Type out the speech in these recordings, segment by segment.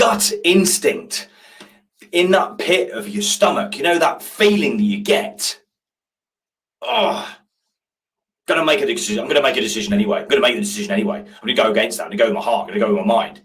gut instinct in that pit of your stomach, you know, that feeling that you get. Oh, gonna make a decision. I'm gonna make a decision anyway. I'm gonna make the decision anyway. I'm gonna go against that. I'm gonna go with my heart. I'm gonna go with my mind.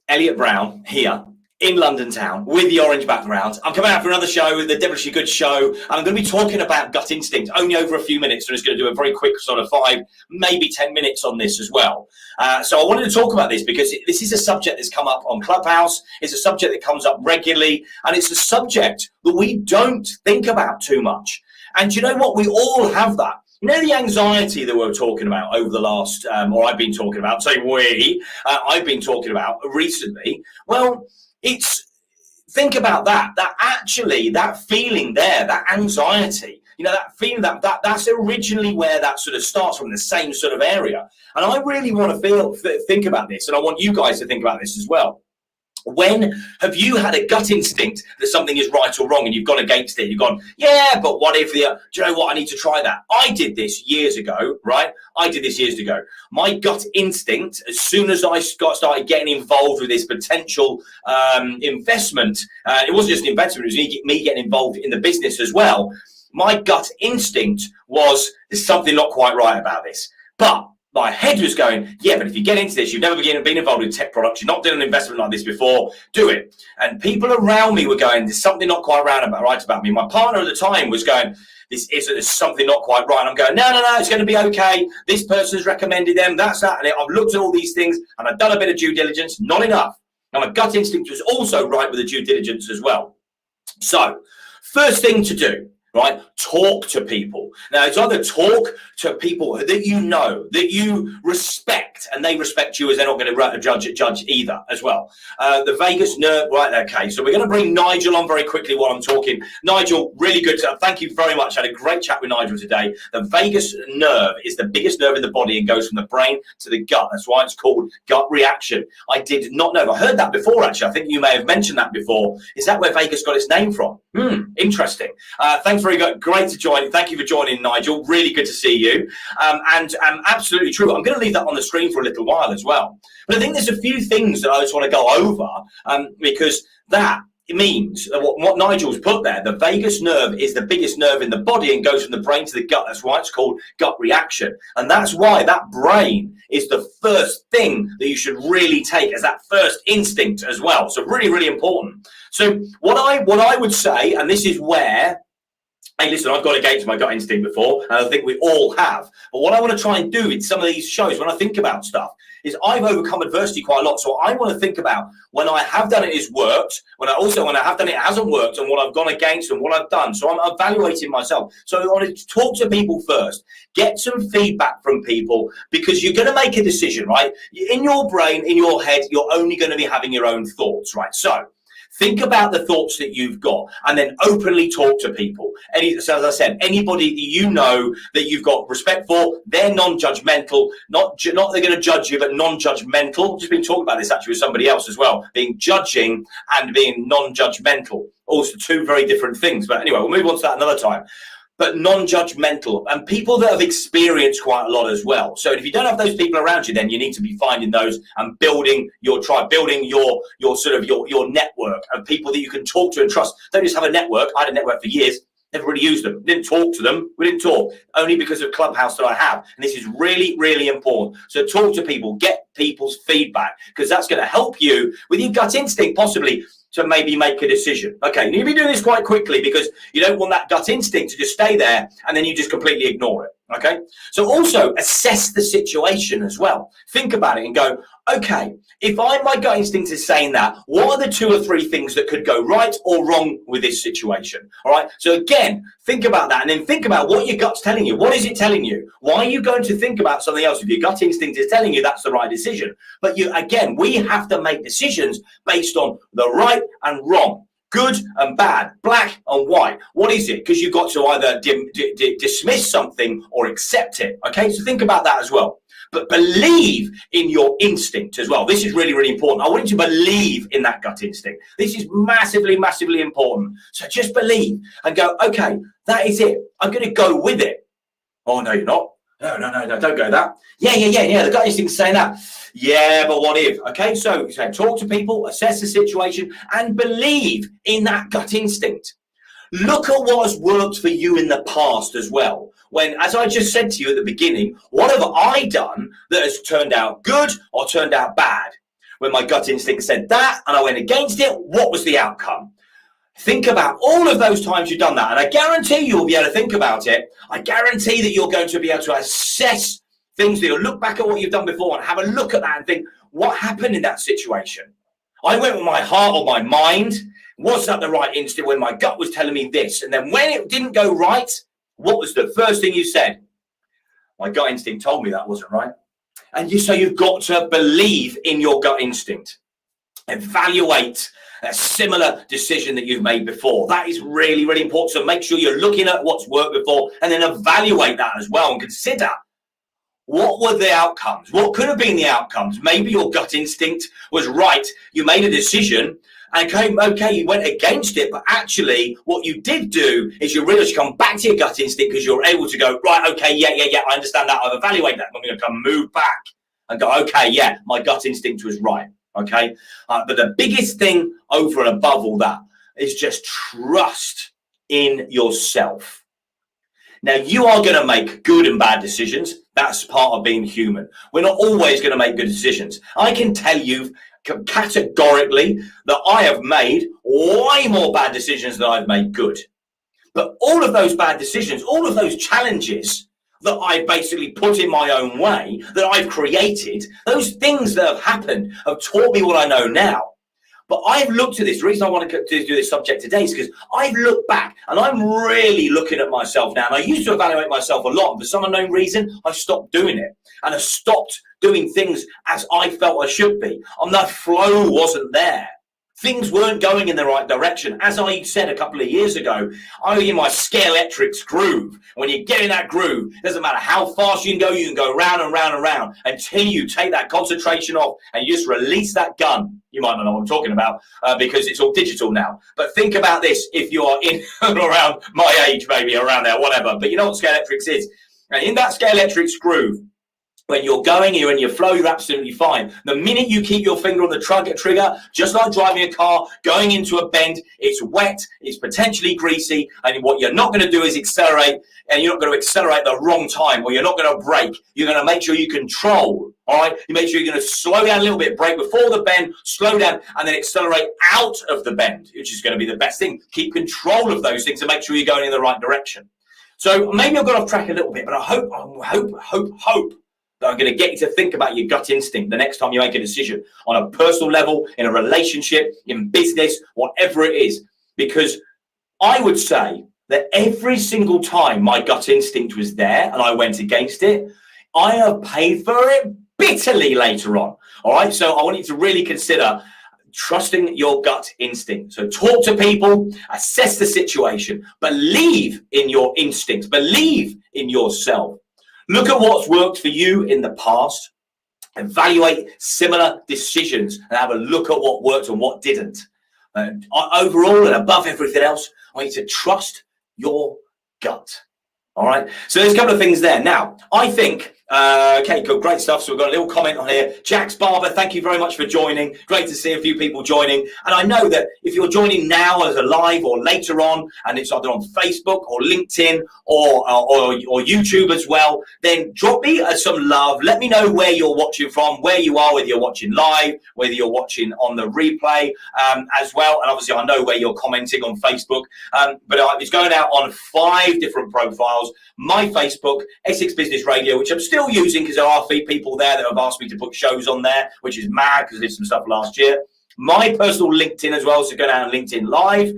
Elliot Brown here in London town with the orange background. I'm coming out for another show, the Devilishly Good show, and I'm going to be talking about gut instinct only over a few minutes. So I'm just going to do a very quick sort of 5, maybe 10 minutes on this as well. So I wanted to talk about this because this is a subject that's come up on Clubhouse. It's a subject that comes up regularly, and it's a subject that we don't think about too much. And you know what? We all have that. You know, the anxiety that we were talking about over the last, or I've been talking about, I've been talking about recently. Well, think about that actually, that feeling there, that anxiety, you know, that feeling that's originally where that sort of starts from, the same sort of area. And I really want to think about this, and I want you guys to think about this as well. When have you had a gut instinct that something is right or wrong and you've gone against it? You've gone, yeah, but what if do you know what? I need to try that. I did this years ago, right? My gut instinct, as soon as I started getting involved with this potential investment, it wasn't just an investment, it was me getting involved in the business as well. My gut instinct was, there's something not quite right about this. But my head was going, yeah, but if you get into this, you've never been involved in tech products, you're not doing an investment like this before, do it. And people around me were going, there's something not quite right about me. My partner at the time was going, there's something not quite right. And I'm going, no, it's going to be okay. This person's recommended them, that's that. And I've looked at all these things and I've done a bit of due diligence, not enough. And my gut instinct was also right with the due diligence as well. So first thing to do, right? Talk to people. Now, it's either talk to people that you know, that you respect, and they respect you, as they're not going to judge either as well. The vagus nerve, right? Okay, so we're going to bring Nigel on very quickly while I'm talking. Nigel, really good. Thank you very much. I had a great chat with Nigel today. The vagus nerve is the biggest nerve in the body and goes from the brain to the gut. That's why it's called gut reaction. I did not know. I heard that before, actually. I think you may have mentioned that before. Is that where vagus got its name from? Interesting. Thanks very good. Great to join. Thank you for joining, Nigel. Really good to see you. And absolutely true. I'm going to leave that on the screen for a little while as well. But I think there's a few things that I just want to go over because that means what Nigel's put there. The vagus nerve is the biggest nerve in the body and goes from the brain to the gut. That's why it's called gut reaction. And that's why that brain is the first thing that you should really take as that first instinct as well. So really, really important. So what I would say, and this is where, hey, listen, I've gone against my gut instinct before, and I think we all have. But what I want to try and do in some of these shows, when I think about stuff, is I've overcome adversity quite a lot. So I want to think about when I have done it, it's worked. When I have done it, it hasn't worked, and what I've gone against and what I've done. So I'm evaluating myself. So I want to talk to people first, get some feedback from people, because you're going to make a decision, right? In your brain, in your head, you're only going to be having your own thoughts, right? So think about the thoughts that you've got and then openly talk to people. So as I said, anybody that you know that you've got respect for, they're non-judgmental, not they're going to judge you, but non-judgmental. Just been talking about this actually with somebody else as well, being judging and being non-judgmental. Also two very different things. But anyway, we'll move on to that another time. But non-judgmental, and people that have experienced quite a lot as well. So if you don't have those people around you, then you need to be finding those and building your tribe, building your sort of your network of people that you can talk to and trust. Don't just have a network. I had a network for years, never really used them, didn't talk to them. We didn't talk, only because of Clubhouse that I have. And this is really, really important. So talk to people, get people's feedback, because that's going to help you with your gut instinct, possibly, to maybe make a decision. Okay, you need to be doing this quite quickly because you don't want that gut instinct to just stay there and then you just completely ignore it. Okay, so also assess the situation as well. Think about it and go, okay, if my gut instinct is saying that, what are the 2 or 3 things that could go right or wrong with this situation? All right, so again, think about that and then think about what your gut's telling you. What is it telling you? Why are you going to think about something else if your gut instinct is telling you that's the right decision? But we have to make decisions based on the right and wrong, good and bad, black and white. What is it? Because you've got to either dismiss something or accept it. Okay, so think about that as well. But believe in your instinct as well. This is really, really important. I want you to believe in that gut instinct. This is massively, massively important. So just believe and go, okay, that is it. I'm going to go with it. Oh, no, you're not. No, don't go that. Yeah. The gut instinct is saying that. Yeah, but what if? Okay, so talk to people, assess the situation, and believe in that gut instinct. Look at what has worked for you in the past as well. When, as I just said to you at the beginning, what have I done that has turned out good or turned out bad? When my gut instinct said that and I went against it, what was the outcome? Think about all of those times you've done that, and I guarantee you'll be able to think about it. I guarantee that you're going to be able to assess things, that you'll look back at what you've done before and have a look at that and think, what happened in that situation? I went with my heart or my mind. Was that the right instinct when my gut was telling me this? And then when it didn't go right, what was the first thing you said? My gut instinct told me that wasn't right. And so you've got to believe in your gut instinct. Evaluate a similar decision that you've made before. That is really, really important. So make sure you're looking at what's worked before and then evaluate that as well and consider what were the outcomes? What could have been the outcomes? Maybe your gut instinct was right. You made a decision and you went against it, but actually what you did do is you realize you come back to your gut instinct because you're able to go, right, okay, yeah, I understand that. I've evaluated that. I'm going to come move back and go, okay, yeah, my gut instinct was right. Okay, but the biggest thing over and above all that is just trust in yourself. Now, you are going to make good and bad decisions. That's part of being human. We're not always going to make good decisions. I can tell you categorically that I have made way more bad decisions than I've made good. But all of those bad decisions, all of those challenges that I basically put in my own way, that I've created, those things that have happened have taught me what I know now. But I've looked at this. The reason I want to do this subject today is because I've looked back and I'm really looking at myself now. And I used to evaluate myself a lot. And for some unknown reason, I stopped doing it. And I stopped doing things as I felt I should be. And that flow wasn't there. Things weren't going in the right direction. As I said a couple of years ago, I'm in my scalextrics groove. When you get in that groove, it doesn't matter how fast you can go round and round and round until you take that concentration off and you just release that gun. You might not know what I'm talking about because it's all digital now. But think about this if you are in around my age, maybe around there, whatever. But you know what scalextrics is. And in that scalextrics groove, when you're going, you're in your flow, you're absolutely fine. The minute you keep your finger on the trigger, just like driving a car, going into a bend, it's wet, it's potentially greasy, and what you're not going to do is accelerate, and you're not going to accelerate the wrong time, or you're not going to brake. You're going to make sure you control, all right? You make sure you're going to slow down a little bit, brake before the bend, slow down, and then accelerate out of the bend, which is going to be the best thing. Keep control of those things to make sure you're going in the right direction. So maybe I've got off track a little bit, but I hope that I'm going to get you to think about your gut instinct the next time you make a decision on a personal level, in a relationship, in business, whatever it is. Because I would say that every single time my gut instinct was there and I went against it, I have paid for it bitterly later on. All right. So I want you to really consider trusting your gut instinct. So talk to people, assess the situation, believe in your instincts, believe in yourself. Look at what's worked for you in the past, evaluate similar decisions and have a look at what worked and what didn't. And overall and above everything else, I want you to trust your gut. All right. So there's a couple of things there. Now, I think, okay, good, great stuff. So we've got a little comment on here. Jax Barber, thank you very much for joining. Great to see a few people joining. And I know that if you're joining now as a live or later on, and it's either on Facebook or LinkedIn or YouTube as well, then drop me some love. Let me know where you're watching from, where you are, whether you're watching live, whether you're watching on the replay as well. And obviously, I know where you're commenting on Facebook. But it's going out on 5 different profiles. My Facebook, Essex Business Radio, which I'm still using because there are people there that have asked me to put shows on there, which is mad because I did some stuff last year. My personal LinkedIn as well, so go down on LinkedIn Live.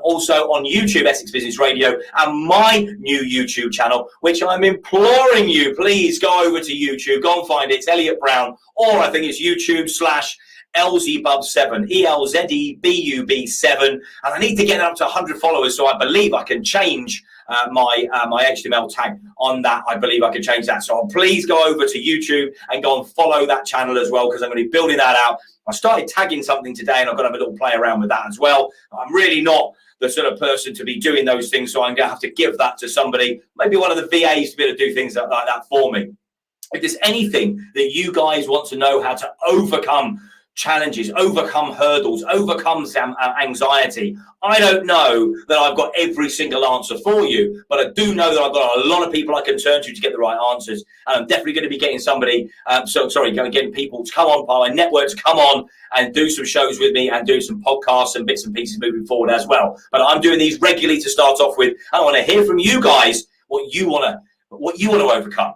Also on YouTube, Essex Business Radio, and my new YouTube channel, which I'm imploring you, please go over to YouTube, go and find it. It's Elliot Brown, or I think it's YouTube/ElzeBub7, ELZEBUB7, and I need to get up to 100 followers, so I believe I can change my HTML tag on that. I believe I can change that. So please go over to YouTube and go and follow that channel as well, because I'm going to be building that out. I started tagging something today and I've got to have a little play around with that as well. I'm really not the sort of person to be doing those things, so I'm going to have to give that to somebody, maybe one of the VAs, to be able to do things like that for me. If there's anything that you guys want to know how to overcome challenges, overcome hurdles, overcome some anxiety, I don't know that I've got every single answer for you, but I do know that I've got a lot of people I can turn to get the right answers. And I'm definitely going to be getting getting people to come on, by my network, to come on and do some shows with me and do some podcasts and bits and pieces moving forward as well. But I'm doing these regularly to start off with. I want to hear from you guys what you want to overcome,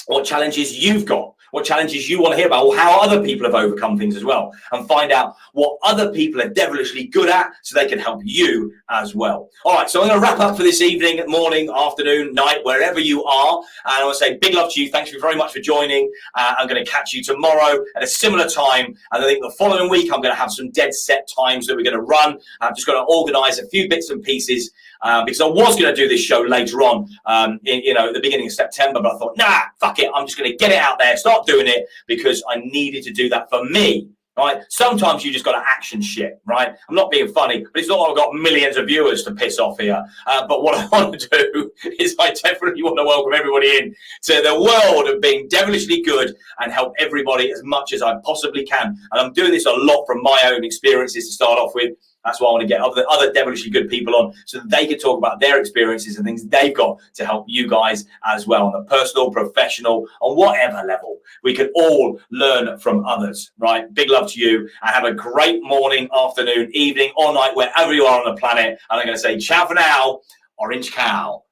what challenges you've got, what challenges you want to hear about, or how other people have overcome things as well, and find out what other people are devilishly good at so they can help you as well. All right, so I'm going to wrap up for this evening, morning, afternoon, night, wherever you are. And I want to say big love to you. Thank you very much for joining. I'm going to catch you tomorrow at a similar time. And I think the following week, I'm going to have some dead set times that we're going to run. I'm just going to organize a few bits and pieces because I was going to do this show later on, at the beginning of September, but I thought, nah, fuck it. I'm just going to get it out there, start doing it, because I needed to do that for me, right? Sometimes you just got to action shit, right? I'm not being funny, but it's not like I've got millions of viewers to piss off here. But what I want to do is I definitely want to welcome everybody in to the world of being devilishly good and help everybody as much as I possibly can. And I'm doing this a lot from my own experiences to start off with. That's why I want to get other devilishly good people on so that they can talk about their experiences and things they've got to help you guys as well on the personal, professional, on whatever level. We can all learn from others, right? Big love to you, and have a great morning, afternoon, evening, or night, wherever you are on the planet. And I'm going to say ciao for now, Orange Cow.